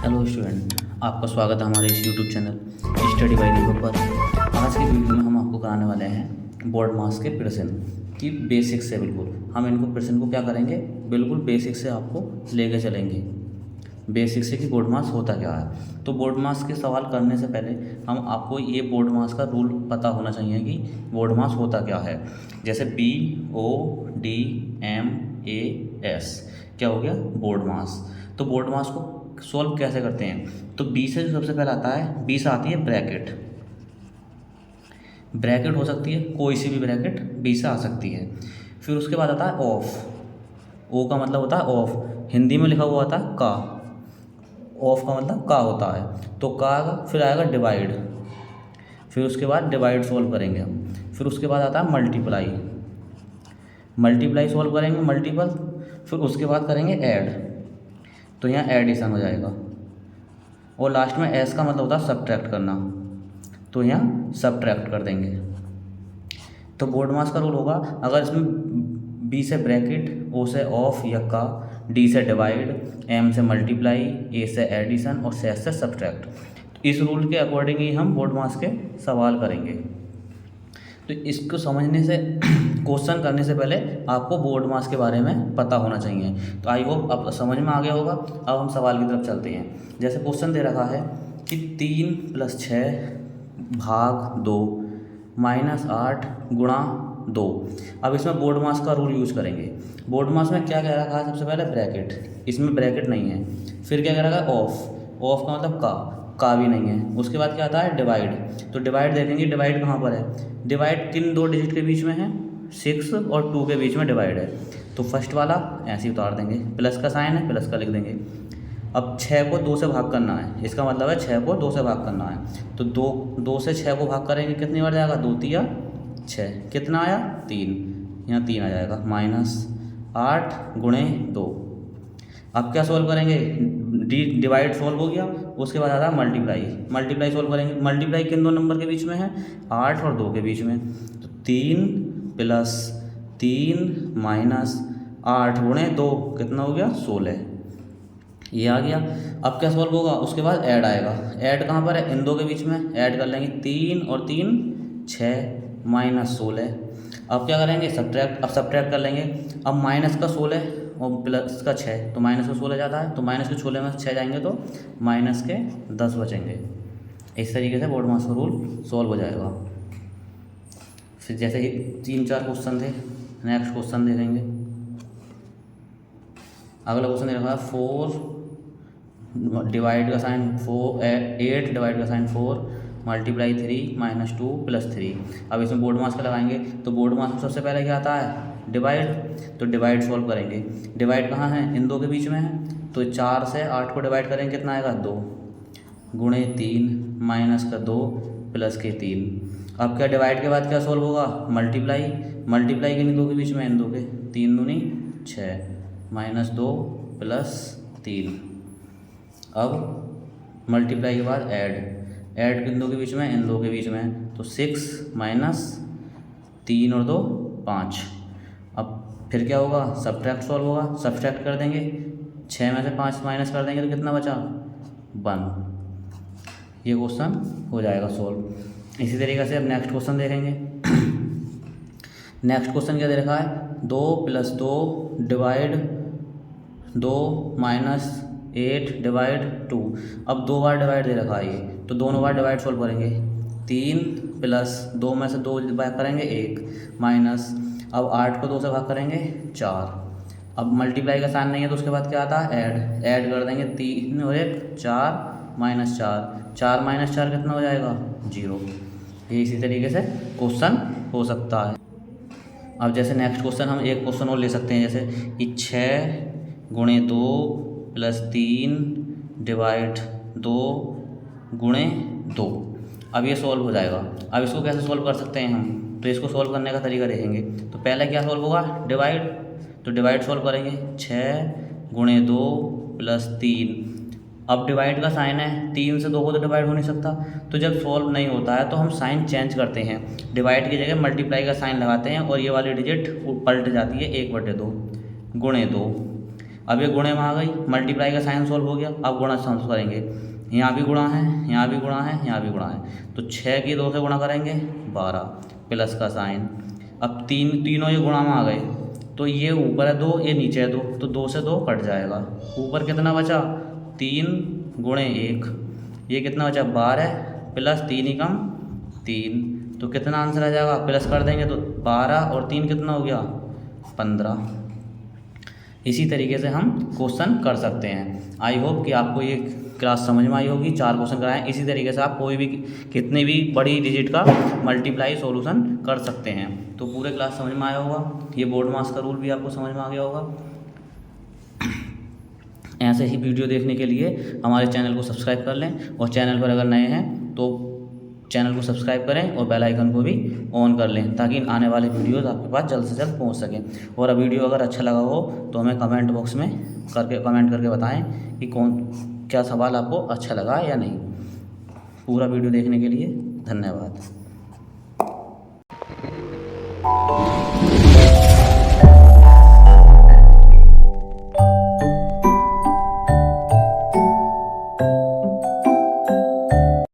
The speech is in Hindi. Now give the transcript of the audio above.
हेलो स्टूडेंट, आपका स्वागत है हमारे इस यूट्यूब चैनल स्टडी बाय दीपक पर। आज की वीडियो में हम आपको कराने वाले हैं बोर्ड मास के प्रश्न की बेसिक से। बिल्कुल हम इनको प्रश्न को क्या करेंगे, बिल्कुल बेसिक से आपको लेके चलेंगे। बेसिक से कि बोर्ड मास होता क्या है। तो बोर्ड मास के सवाल करने से पहले हम आपको ये बोर्ड मास का रूल पता होना चाहिए कि बोर्ड मास होता क्या है। जैसे BODMAS क्या हो गया, बोर्ड मास। तो बोर्ड मास को सॉल्व कैसे करते हैं, तो बी से सबसे पहले आता है, बी से आती है ब्रैकेट। ब्रैकेट हो सकती है कोई सी भी ब्रैकेट बी से आ सकती है। फिर उसके बाद आता है ऑफ। ओ का मतलब होता है ऑफ, हिंदी में लिखा हुआ होता है का। ऑफ का मतलब का होता है, तो का आएगा। फिर आएगा डिवाइड, फिर उसके बाद डिवाइड सॉल्व करेंगे हम। फिर उसके बाद आता है मल्टीप्लाई, मल्टीप्लाई सॉल्व करेंगे, मल्टीपल। फिर उसके बाद करेंगे ऐड, तो यहाँ एडिशन हो जाएगा। और लास्ट में एस का मतलब होता है सब्ट्रैक्ट करना, तो यहाँ सब्ट्रैक्ट कर देंगे। तो बोर्ड मास का रूल होगा, अगर इसमें बी से ब्रैकेट, ओ से ऑफ या का, डी से डिवाइड, एम से मल्टीप्लाई, ए से एडिशन और से एस से सब्ट्रैक्ट। इस रूल के अकॉर्डिंग ही हम बोर्ड मास के सवाल करेंगे। तो इसको समझने से क्वेश्चन करने से पहले आपको बोर्ड मास के बारे में पता होना चाहिए। तो आई होप अब समझ में आ गया होगा। अब हम सवाल की तरफ चलते हैं। जैसे क्वेश्चन दे रखा है कि 3 + 6 भाग 2 -8 गुणा 2। अब इसमें बोर्ड मास का रूल यूज करेंगे। बोर्ड मास में क्या कह रखा है, सबसे पहले ब्रैकेट, इसमें ब्रैकेट नहीं है। फिर क्या कह रखा है ऑफ, ऑफ का मतलब का भी नहीं है। उसके बाद क्या आता है डिवाइड, तो डिवाइड देखेंगे, डिवाइड कहाँ पर है, डिवाइड किन दो डिजिट के बीच में है, 6 और 2 के बीच में डिवाइड है। तो फर्स्ट वाला ऐसे ही उतार देंगे, प्लस का साइन है, प्लस का लिख देंगे। अब 6 को 2 से भाग करना है, इसका मतलब है 6 को 2 से भाग करना है। तो 2 से 6 को भाग करेंगे, कितनी बार जाएगा, 2 तिया 6, कितना आया 3, यहाँ 3 आ जाएगा। -8 गुणे 2। अब क्या सोल्व करेंगे, डिवाइड सोल्व हो गया। उसके बाद आता है मल्टीप्लाई, मल्टीप्लाई सोल्व करेंगे। मल्टीप्लाई किन दो नंबर के बीच में है, 8 और 2 के बीच में। तो 3 + 3 - 8 गुणे 2 कितना हो गया, 16, ये आ गया। अब क्या सॉल्व होगा, उसके बाद ऐड आएगा। ऐड कहाँ पर है, इन दो के बीच में, ऐड कर लेंगे। 3 और 3 6 -16। अब क्या करेंगे, सब्ट्रैक्ट, अब सब्ट्रैक्ट कर लेंगे। अब माइनस का 16 और प्लस का 6, तो माइनस का 16 जाता है, तो माइनस के 16 में 6 जाएंगे तो माइनस के 10 बचेंगे। इस तरीके से बोर्ड मास का रूल सॉल्व हो जाएगा। फिर जैसे ही 3-4 क्वेश्चन थे, नेक्स्ट क्वेश्चन देखेंगे। अगला क्वेश्चन दे रखा है 4 डिवाइड का साइन 8 डिवाइड का साइन 4 मल्टीप्लाई 3 -2 + 3। अब इसमें बोर्ड मास का लगाएंगे, तो बोर्ड मास में सबसे पहले क्या आता है, डिवाइड। तो डिवाइड सॉल्व करेंगे। डिवाइड कहाँ है, इन दो के बीच में है। तो 4 से 8 को डिवाइड करेंगे, कितना आएगा, 2 गुणे 3 -2 + के 3। अब क्या डिवाइड के बाद क्या सॉल्व होगा, मल्टीप्लाई, मल्टीप्लाई किन दो के बीच में, इन दो के, 3 दूनी 6 -2 + 3। अब मल्टीप्लाई के बाद ऐड, ऐड किन दो के बीच में, इन दो के बीच में। तो 6 - 3 और 2 5। अब फिर क्या होगा, सब्ट्रैक्ट सॉल्व होगा, सब्ट्रैक्ट कर देंगे। 6 में से 5 माइनस कर देंगे तो कितना बचा, 1। ये क्वेश्चन हो जाएगा सॉल्व। इसी तरीके से अब नेक्स्ट क्वेश्चन देखेंगे। नेक्स्ट क्वेश्चन क्या दे रखा है, 2 + 2 डिवाइड 2 -8 डिवाइड 2। अब 2 बार डिवाइड दे रखा है ये, तो दोनों बार डिवाइड सॉल्व करेंगे। 3 + 2 में से 2 भाग करेंगे 1 माइनस, अब 8 को 2 से भाग करेंगे 4। अब मल्टीप्लाई का साइन नहीं है, तो उसके बाद क्या आता है, ऐड, ऐड कर देंगे। 3 और 1 4 -4, 4 - 4 कितना हो जाएगा, 0। ये इसी तरीके से क्वेश्चन हो सकता है। अब जैसे नेक्स्ट क्वेश्चन हम एक क्वेश्चन और ले सकते हैं, जैसे कि 6 गुणे 2 + 3 डिवाइड 2 गुणे 2। अब ये सॉल्व हो जाएगा। अब इसको कैसे सॉल्व कर सकते हैं हम, तो इसको सॉल्व करने का तरीका देखेंगे। तो पहले क्या सॉल्व होगा, डिवाइड, तो डिवाइड सॉल्व करेंगे। 6 गुणे 2 + 3। अब डिवाइड का साइन है, 3 से 2 को तो डिवाइड हो नहीं सकता, तो जब सॉल्व नहीं होता है तो हम साइन चेंज करते हैं। डिवाइड की जगह मल्टीप्लाई का साइन लगाते हैं और ये वाली डिजिट पलट जाती है 1/2 गुणे 2। अब ये गुणे में आ गई, मल्टीप्लाई का साइन सॉल्व हो गया, अब गुणा सॉल्व करेंगे। यहाँ भी गुणा है, यहाँ भी गुणा है, यहाँ भी गुणा है, तो 6 की 2 से गुणा करेंगे 12 प्लस का साइन। अब तीनों ये गुणा में आ गए, तो ये ऊपर है 2, ये नीचे है 2, तो 2 से 2 कट जाएगा। ऊपर कितना बचा 3 गुणे 1, ये कितना बचा 12 प्लस 3 ही कम 3, तो कितना आंसर आ जाएगा, प्लस कर देंगे तो 12 और 3 कितना हो गया 15। इसी तरीके से हम क्वेश्चन कर सकते हैं। आई होप कि आपको ये क्लास समझ में आई होगी। 4 क्वेश्चन कराएं, इसी तरीके से आप कोई भी कितने भी बड़ी डिजिट का मल्टीप्लाई सॉल्यूशन कर सकते हैं। तो पूरे क्लास समझ में आया होगा, ये बोर्ड मास का रूल भी आपको समझ में आ गया होगा। ऐसे ही वीडियो देखने के लिए हमारे चैनल को सब्सक्राइब कर लें, और चैनल पर अगर नए हैं तो चैनल को सब्सक्राइब करें और बेल आइकन को भी ऑन कर लें, ताकि आने वाले वीडियोस आपके पास जल्द से जल्द पहुंच सकें। और वीडियो अगर अच्छा लगा हो तो हमें कमेंट बॉक्स में कमेंट करके बताएं कि क्या सवाल आपको अच्छा लगा या नहीं। पूरा वीडियो देखने के लिए धन्यवाद।